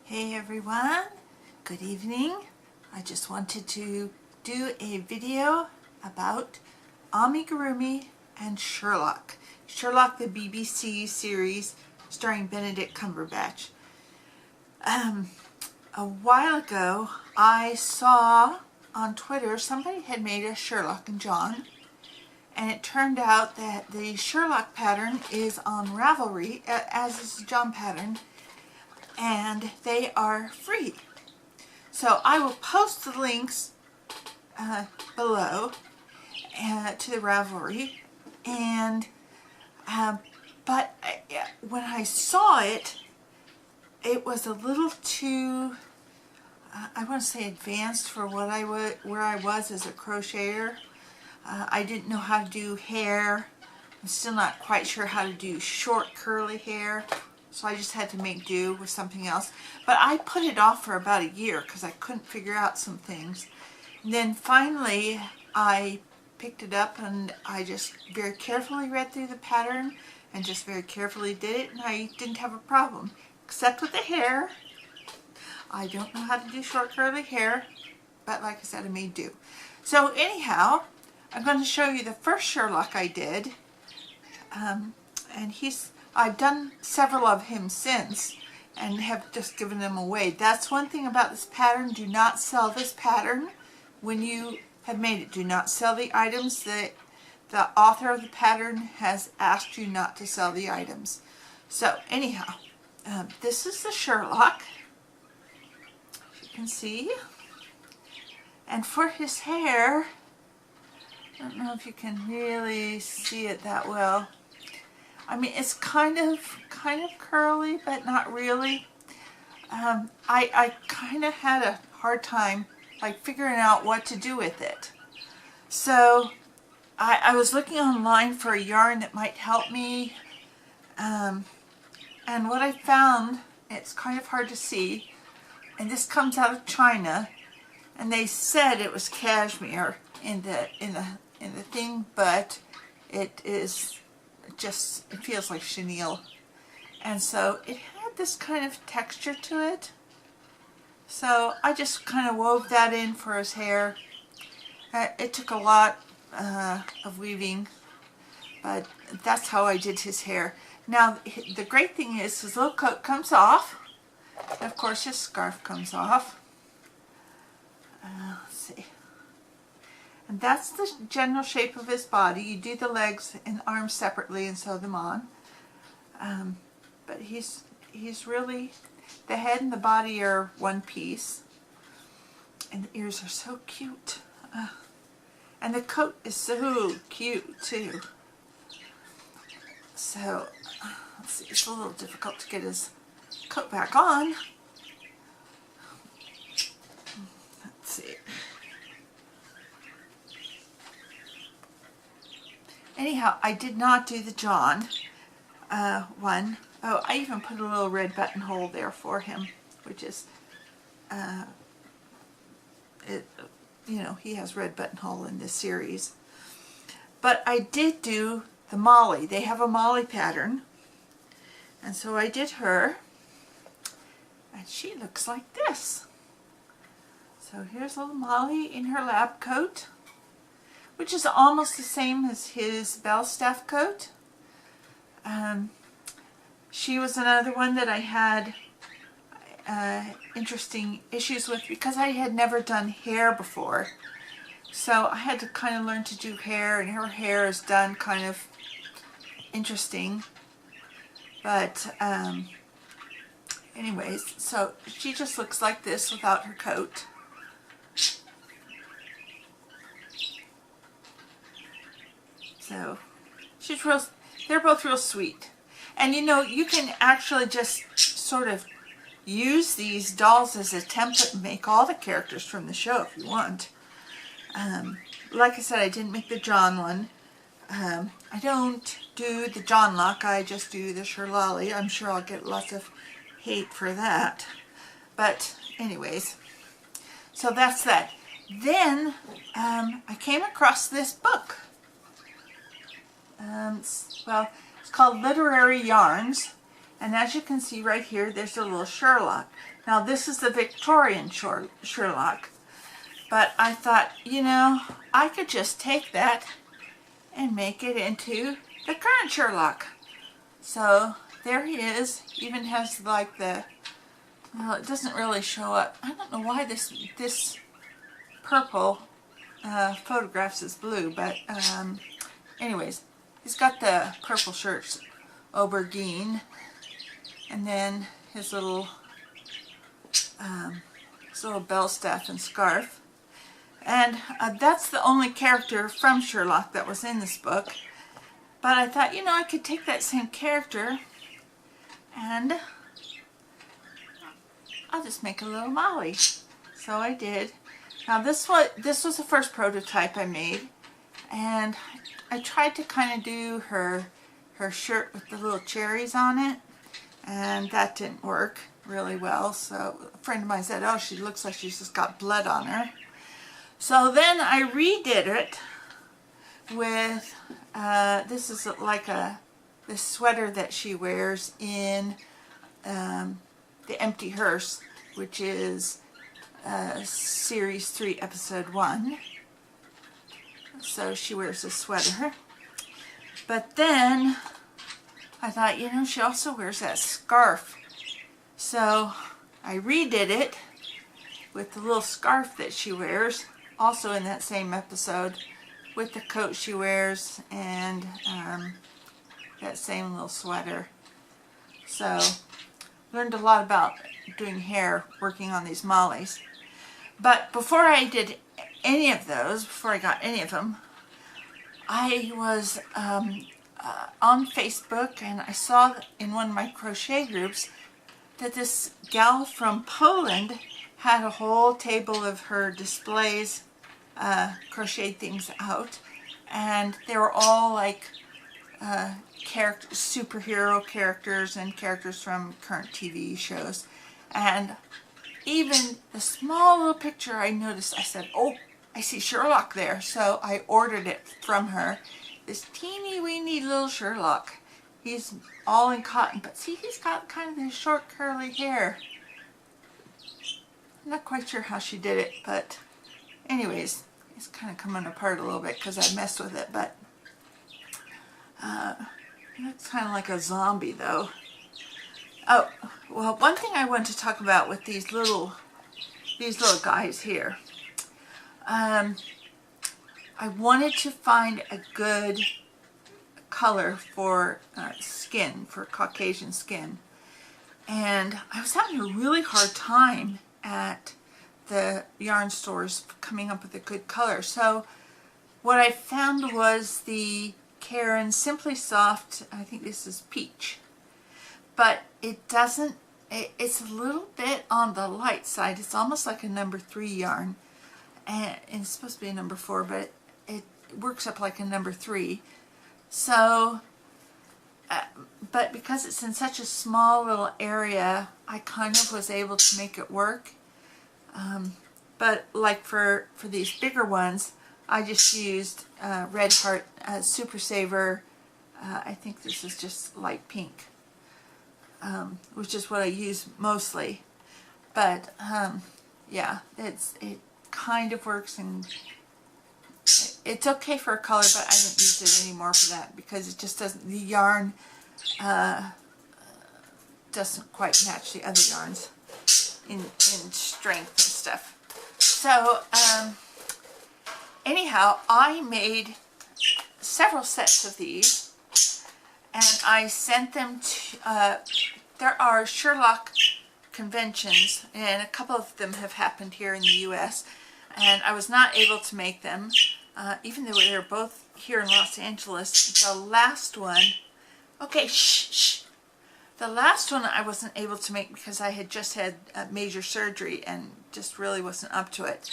Hey everyone, good evening. I just wanted to do a video about Amigurumi and Sherlock. Sherlock, the BBC series starring Benedict Cumberbatch. A while ago I saw on Twitter somebody had made a Sherlock and John, and it turned out that the Sherlock pattern is on Ravelry, as is the John pattern, and they are free. So I will post the links below to the Ravelry, and but when I saw it, it was a little too I want to say advanced for what where I was as a crocheter. I didn't know how to do hair. I'm still not quite sure how to do short curly hair, so I just had to make do with something else. But I put it off for about a year because I couldn't figure out some things. And then finally I picked it up and I just very carefully read through the pattern and just very carefully did it, and I didn't have a problem, except with the hair. I don't know how to do short curly hair, but like I said, I made do. So anyhow, I'm going to show you the first Sherlock I did, and I've done several of him since and have just given them away. That's one thing about this pattern. Do not sell this pattern when you have made it. Do not sell the items. The author of the pattern has asked you not to sell the items. So anyhow, this is the Sherlock, as you can see. And for his hair, I don't know if you can really see it that well. I mean, it's kind of curly, but not really. I kind of had a hard time like figuring out what to do with it. So I was looking online for a yarn that might help me. And what I found, it's kind of hard to see, and this comes out of China, and they said it was cashmere in the thing, but it is just, it feels like chenille. And so it had this kind of texture to it. So I just kind of wove that in for his hair. It took a lot of weaving, but that's how I did his hair. Now the great thing is his little coat comes off, and of course his scarf comes off. Let's see. And that's the general shape of his body. You do the legs and arms separately and sew them on. But he's really, the head and the body are one piece. And the ears are so cute. And the coat is so cute too. So, let's see, it's a little difficult to get his coat back on. Let's see. Anyhow, I did not do the John one. Oh, I even put a little red buttonhole there for him, which is, you know, he has red buttonhole in this series. But I did do the Molly. They have a Molly pattern, and so I did her, and she looks like this. So here's little Molly in her lab coat, which is almost the same as his Belstaff coat. She was another one that I had interesting issues with because I had never done hair before. So I had to kind of learn to do hair, and her hair is done kind of interesting. But anyways, so she just looks like this without her coat. So she's real, they're both real sweet. And you know, you can actually just sort of use these dolls as a template and make all the characters from the show if you want. Like I said, I didn't make the John one. I don't do the John lock, I just do the Sherlolly. I'm sure I'll get lots of hate for that. But anyways, so that's that. Then I came across this book. Well, it's called Literary Yarns, And as you can see right here, there's a little Sherlock. Now this is the Victorian Sherlock, but I thought, you know, I could just take that and make it into the current Sherlock. So there he is. Even has like the, well, it doesn't really show up. I don't know why this purple photographs is blue, but anyways, he's got the purple shirts, aubergine, and then his little bell staff and scarf. And that's the only character from Sherlock that was in this book. But I thought, you know, I could take that same character and I'll just make a little Molly. So I did. Now this was the first prototype I made, and I tried to kind of do her shirt with the little cherries on it, and that didn't work really well. So a friend of mine said, oh, she looks like she's just got blood on her. So then I redid it with, this is like this sweater that she wears in The Empty Hearse, which is Series 3, Episode 1. So she wears a sweater. But then I thought, you know, she also wears that scarf. So I redid it with the little scarf that she wears, also in that same episode, with the coat she wears and that same little sweater. So learned a lot about doing hair working on these mollies. But before I did any of those, before I got any of them, I was on Facebook, and I saw in one of my crochet groups that this gal from Poland had a whole table of her displays, crochet things out, and they were all like superhero characters and characters from current TV shows. And even the small little picture I noticed, I said, oh, I see Sherlock there. So I ordered it from her. This teeny weeny little Sherlock. He's all in cotton, but see, he's got kind of this short curly hair. I'm not quite sure how she did it, but anyways, it's kind of coming apart a little bit because I messed with it, but it looks kind of like a zombie though. Oh, well, one thing I want to talk about with these little guys here. I wanted to find a good color for skin, for Caucasian skin. And I was having a really hard time at the yarn stores coming up with a good color. So what I found was the Caron Simply Soft, I think this is peach. But it doesn't, it's a little bit on the light side. It's almost like a number 3 yarn. And it's supposed to be a number 4, but it works up like a number 3. So, but because it's in such a small little area, I kind of was able to make it work. But like for these bigger ones, I just used Red Heart Super Saver. I think this is just light pink, which is what I use mostly. But yeah, it kind of works, and it's okay for a color, but I don't use it anymore for that because it just doesn't, the yarn doesn't quite match the other yarns in strength and stuff. So anyhow, I made several sets of these, and I sent them to, there are Sherlock conventions, and a couple of them have happened here in the US, and I was not able to make them, even though they're both here in Los Angeles. The last one, okay, shh. The last one I wasn't able to make because I had just had major surgery and just really wasn't up to it.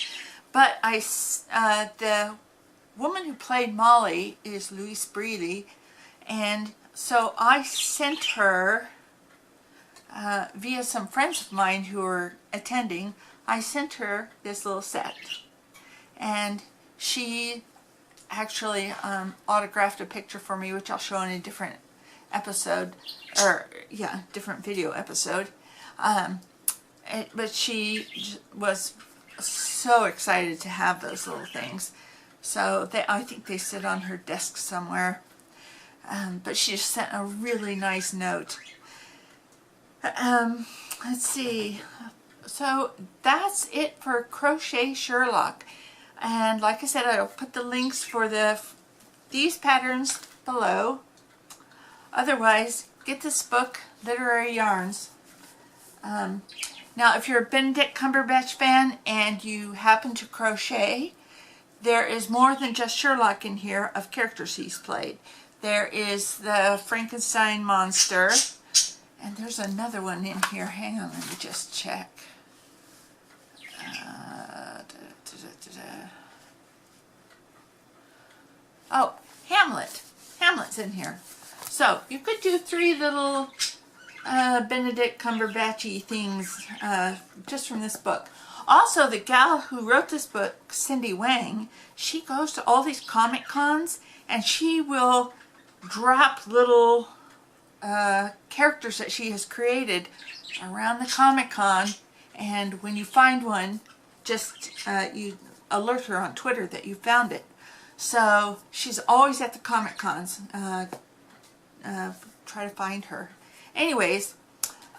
But the woman who played Molly is Louise Brealey, and so I sent her, via some friends of mine who were attending, I sent her this little set. And she actually autographed a picture for me, which I'll show in a different episode, or yeah, different video episode. But she was so excited to have those little things. So I think they sit on her desk somewhere. But she just sent a really nice note. Let's see. So that's it for Crochet Sherlock. And like I said, I'll put the links for these patterns below. Otherwise, get this book, Literary Yarns. Now, if you're a Benedict Cumberbatch fan and you happen to crochet, there is more than just Sherlock in here of characters he's played. There is the Frankenstein monster, and there's another one in here. Hang on, let me just check. Oh, Hamlet. Hamlet's in here. So you could do 3 little Benedict Cumberbatchy things just from this book. Also, the gal who wrote this book, Cindy Wang, she goes to all these Comic Cons and she will drop little characters that she has created around the Comic Con, and when you find one, just you alert her on Twitter that you found it. So she's always at the Comic Cons. Try to find her. Anyways,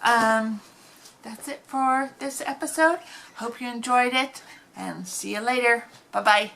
that's it for this episode. Hope you enjoyed it, and see you later. Bye-bye.